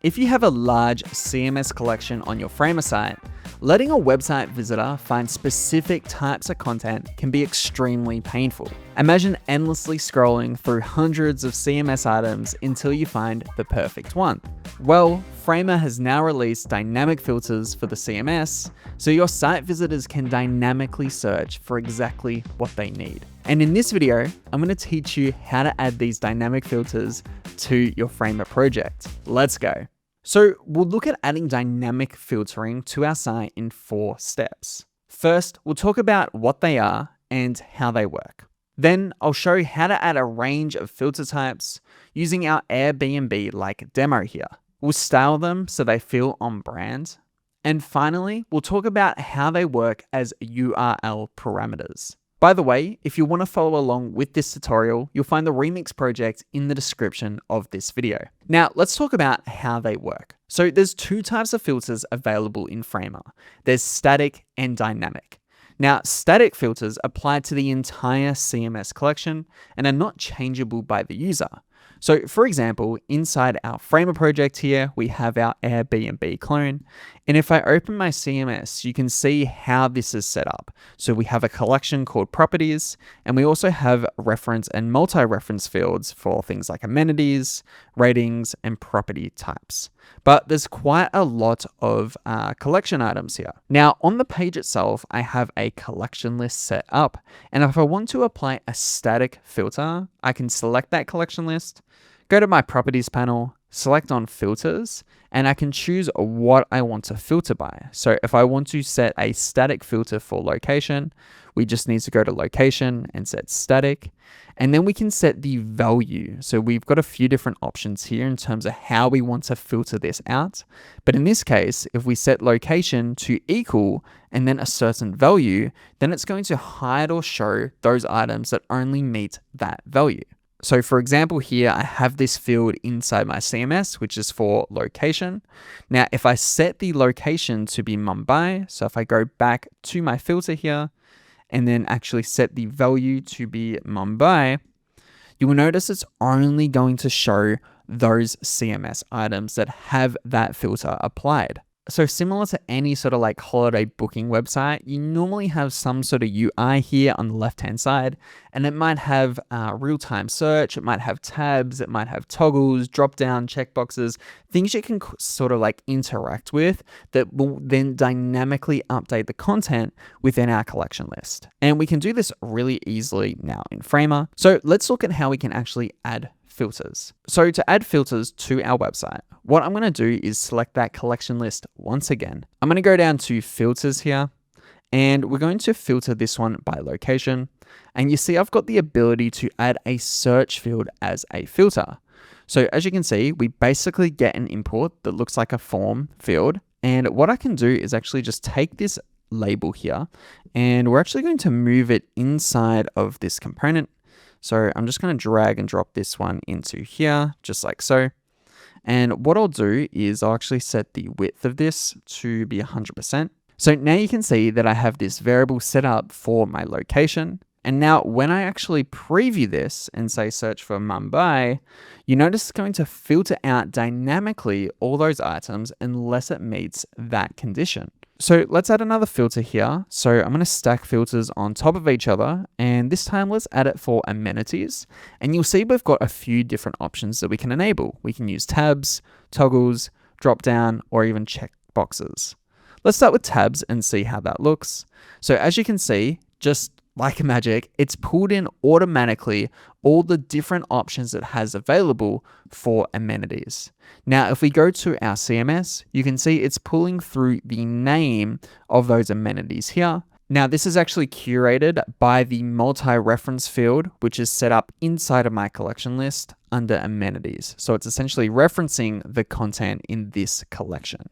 If you have a large CMS collection on your Framer site, letting a website visitor find specific types of content can be extremely painful. Imagine endlessly scrolling through hundreds of CMS items until you find the perfect one. Well, Framer has now released dynamic filters for the CMS, so your site visitors can dynamically search for exactly what they need. And in this video, I'm going to teach you how to add these dynamic filters to your Framer project. Let's go. So we'll look at adding dynamic filtering to our site in 4 steps. First, we'll talk about what they are and how they work. Then I'll show you how to add a range of filter types using our Airbnb-like demo here. We'll style them so they feel on brand. And finally, we'll talk about how they work as URL parameters. By the way, if you want to follow along with this tutorial, you'll find the Remix project in the description of this video. Now, let's talk about how they work. So there's 2 types of filters available in Framer. There's static and dynamic. Now, static filters apply to the entire CMS collection and are not changeable by the user. So for example, inside our Framer project here, we have our Airbnb clone. And if I open my CMS, you can see how this is set up. So we have a collection called properties, and we also have reference and multi-reference fields for things like amenities, ratings, and property types. But there's quite a lot of collection items here. Now on the page itself, I have a collection list set up. And if I want to apply a static filter, I can select that collection list, go to my properties panel, select on filters, and I can choose what I want to filter by. So if I want to set a static filter for location, we just need to go to location and set static. And then we can set the value. So we've got a few different options here in terms of how we want to filter this out. But in this case, if we set location to equal and then a certain value, then it's going to hide or show those items that only meet that value. So for example, here I have this field inside my CMS, which is for location. Now, if I set the location to be Mumbai, so if I go back to my filter here and then actually set the value to be Mumbai, you will notice it's only going to show those CMS items that have that filter applied. So similar to any sort of like holiday booking website, you normally have some sort of UI here on the left-hand side, and it might have real-time search, it might have tabs, it might have toggles, drop-down checkboxes, things you can sort of like interact with that will then dynamically update the content within our collection list. And we can do this really easily now in Framer. So let's look at how we can actually add filters. So to add filters to our website, what I'm going to do is select that collection list once again. I'm going to go down to filters here, and we're going to filter this one by location. And you see, I've got the ability to add a search field as a filter. So as you can see, we basically get an import that looks like a form field. And what I can do is actually just take this label here, and we're actually going to move it inside of this component. So I'm just going to drag and drop this one into here, just like so. And what I'll do is I'll actually set the width of this to be 100%. So now you can see that I have this variable set up for my location. And now when I actually preview this and say search for Mumbai, you notice it's going to filter out dynamically all those items unless it meets that condition. So let's add another filter here. So I'm going to stack filters on top of each other, and this time let's add it for amenities. And you'll see we've got a few different options that we can enable. We can use tabs, toggles, drop down, or even check boxes. Let's start with tabs and see how that looks. So as you can see, just like magic, it's pulled in automatically all the different options it has available for amenities. Now, if we go to our CMS, you can see it's pulling through the name of those amenities here. Now, this is actually curated by the multi-reference field, which is set up inside of my collection list under amenities. So it's essentially referencing the content in this collection.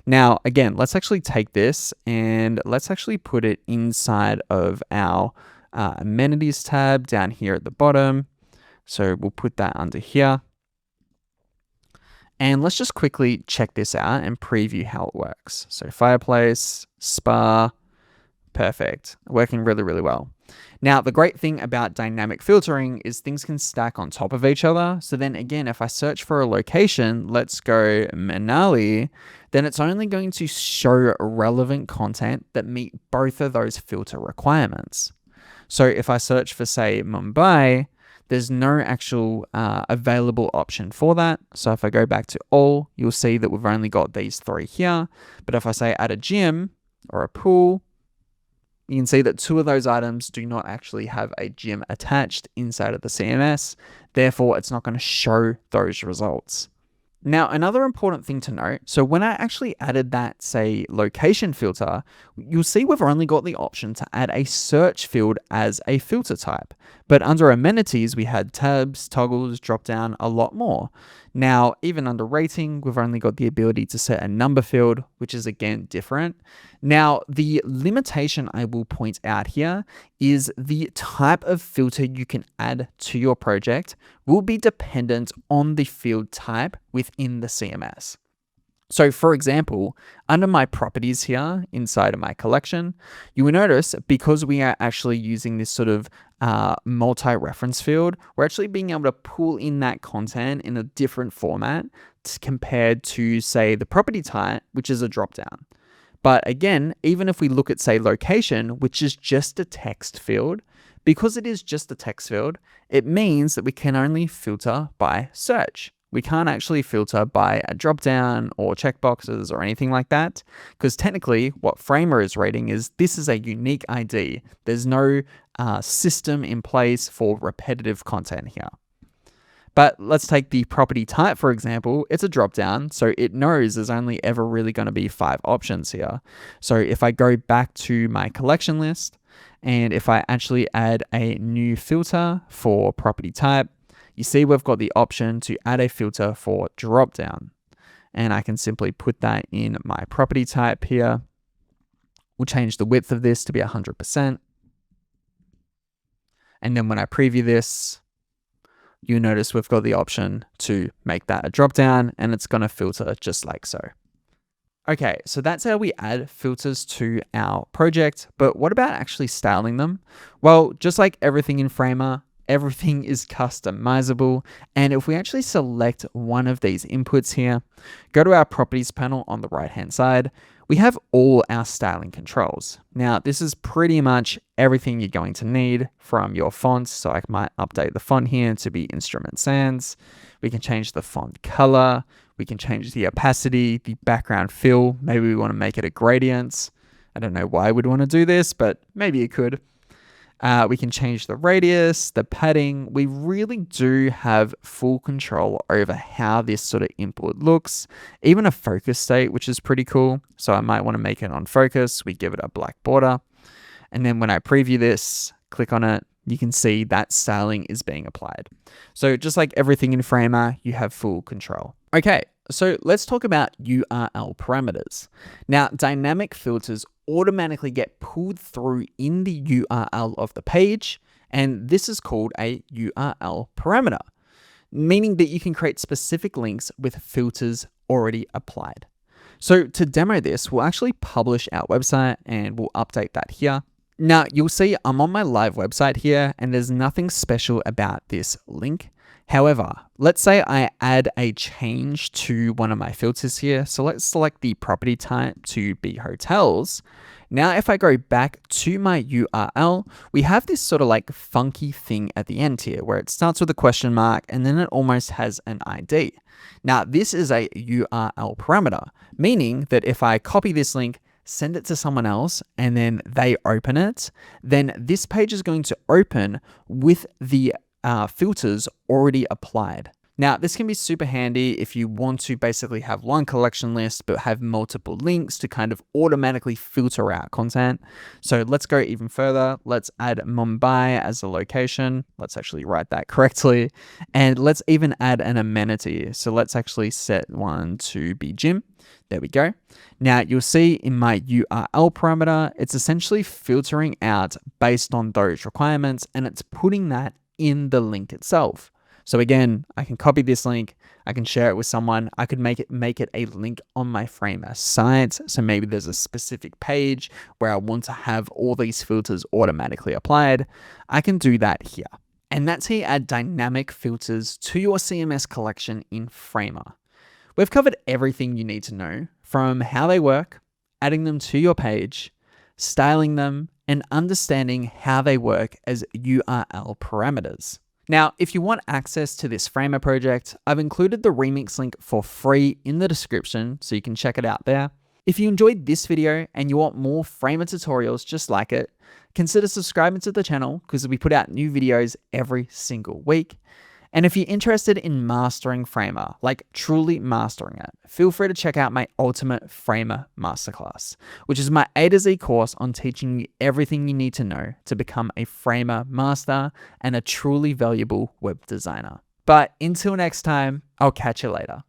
Now, again, let's actually take this and let's actually put it inside of our amenities tab down here at the bottom. So we'll put that under here. And let's just quickly check this out and preview how it works. So fireplace, spa, perfect, working really, really well. Now, the great thing about dynamic filtering is things can stack on top of each other. So then again, if I search for a location, let's go Manali, then it's only going to show relevant content that meet both of those filter requirements. So if I search for, say, Mumbai, there's no actual available option for that. So if I go back to all, you'll see that we've only got these three here. But if I say add a gym or a pool, you can see that two of those items do not actually have a gym attached inside of the CMS. Therefore, it's not going to show those results. Now, another important thing to note, so when I actually added that, say, location filter, you'll see we've only got the option to add a search field as a filter type. But under amenities, we had tabs, toggles, drop down, a lot more. Now, even under rating, we've only got the ability to set a number field, which is again different. Now, the limitation I will point out here is the type of filter you can add to your project will be dependent on the field type within the CMS. So for example, under my properties here inside of my collection, you will notice because we are actually using this sort of multi-reference field, we're actually being able to pull in that content in a different format compared to, say, the property type, which is a dropdown. But again, even if we look at, say, location, which is just a text field, because it is just a text field, it means that we can only filter by search. We can't actually filter by a dropdown or checkboxes or anything like that, because technically what Framer is rating is this is a unique ID. There's no system in place for repetitive content here. But let's take the property type, for example. It's a dropdown, so it knows there's only ever really going to be 5 options here. So if I go back to my collection list, and if I actually add a new filter for property type, you see we've got the option to add a filter for dropdown. And I can simply put that in my property type here. We'll change the width of this to be 100%. And then when I preview this, you notice we've got the option to make that a dropdown, and it's going to filter just like so. Okay, so that's how we add filters to our project, but what about actually styling them? Well, just like everything in Framer, everything is customizable, and if we actually select one of these inputs here, go to our properties panel on the right hand side, we have all our styling controls. Now, this is pretty much everything you're going to need from your fonts. So I might update the font here to be Instrument Sans. We can change the font color. We can change the opacity, the background fill. Maybe we want to make it a gradient. I don't know why we'd want to do this, but maybe it could. We can change the radius, the padding. We really do have full control over how this sort of input looks. Even a focus state, which is pretty cool. So I might want to make it on focus. We give it a black border. And then when I preview this, click on it, you can see that styling is being applied. So just like everything in Framer, you have full control. Okay, so let's talk about URL parameters. Now, dynamic filters automatically get pulled through in the URL of the page, and this is called a URL parameter, meaning that you can create specific links with filters already applied. So to demo this, we'll actually publish our website and we'll update that here. Now, you'll see I'm on my live website here, and there's nothing special about this link. However, let's say I add a change to one of my filters here. So let's select the property type to be hotels. Now, if I go back to my URL, we have this sort of like funky thing at the end here where it starts with a question mark and then it almost has an ID. Now, this is a URL parameter, meaning that if I copy this link, send it to someone else, and then they open it, then this page is going to open with the filters already applied. Now, this can be super handy if you want to basically have one collection list, but have multiple links to kind of automatically filter out content. So let's go even further. Let's add Mumbai as a location. Let's actually write that correctly. And let's even add an amenity. So let's actually set one to be gym. There we go. Now you'll see in my URL parameter, it's essentially filtering out based on those requirements, and it's putting that in the link itself. So again, I can copy this link, I can share it with someone, I could make it a link on my Framer site. So maybe there's a specific page where I want to have all these filters automatically applied. I can do that here. And that's how you add dynamic filters to your CMS collection in Framer. We've covered everything you need to know, from how they work, adding them to your page, styling them, and understanding how they work as URL parameters. Now, if you want access to this Framer project, I've included the remix link for free in the description, so you can check it out there. If you enjoyed this video and you want more Framer tutorials just like it, consider subscribing to the channel because we put out new videos every single week. And if you're interested in mastering Framer, like truly mastering it, feel free to check out my Ultimate Framer Masterclass, which is my A to Z course on teaching you everything you need to know to become a Framer master and a truly valuable web designer. But until next time, I'll catch you later.